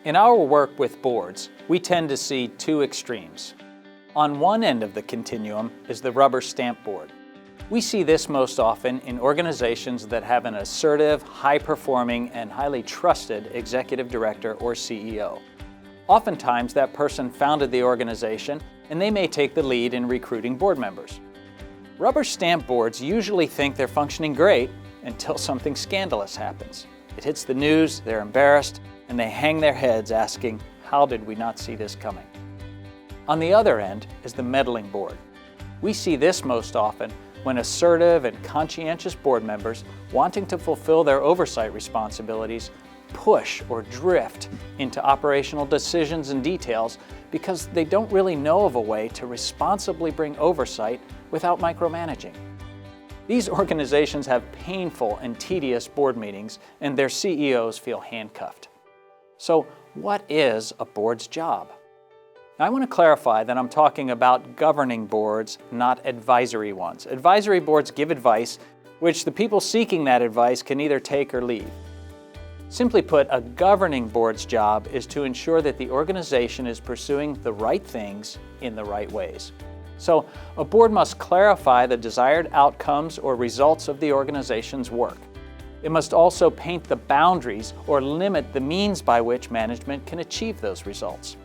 In our work with boards, we tend to see two extremes. On one end of the continuum is the rubber stamp board. We see this most often in organizations that have an assertive, high-performing, and highly trusted executive director or CEO. Oftentimes, that person founded the organization, and they may take the lead in recruiting board members. Rubber stamp boards usually think they're functioning great until something scandalous happens. It hits the news, they're embarrassed, and they hang their heads asking, how did we not see this coming? On the other end is the meddling board. We see this most often when assertive and conscientious board members wanting to fulfill their oversight responsibilities push or drift into operational decisions and details because they don't really know of a way to responsibly bring oversight without micromanaging. These organizations have painful and tedious board meetings, and their CEOs feel handcuffed. So, what is a board's job? Now, I want to clarify that I'm talking about governing boards, not advisory ones. Advisory boards give advice, which the people seeking that advice can either take or leave. Simply put, a governing board's job is to ensure that the organization is pursuing the right things in the right ways. So, a board must clarify the desired outcomes or results of the organization's work. It must also paint the boundaries or limit the means by which management can achieve those results.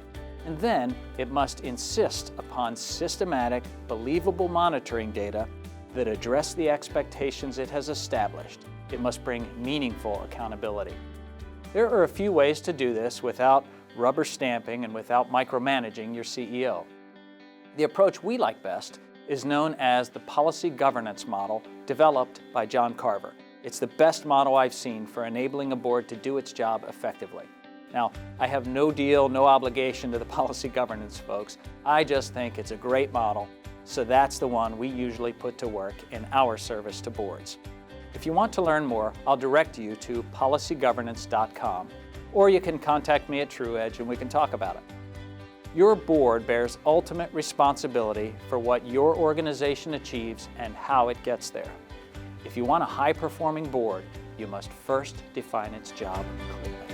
And then it must insist upon systematic, believable monitoring data that address the expectations it has established. It must bring meaningful accountability. There are a few ways to do this without rubber stamping and without micromanaging your CEO. The approach we like best is known as the policy governance model developed by John Carver. It's the best model I've seen for enabling a board to do its job effectively. Now, I have no deal, no obligation to the policy governance folks. I just think it's a great model, so that's the one we usually put to work in our service to boards. If you want to learn more, I'll direct you to policygovernance.com, or you can contact me at TruEdge and we can talk about it. Your board bears ultimate responsibility for what your organization achieves and how it gets there. If you want a high-performing board, you must first define its job clearly.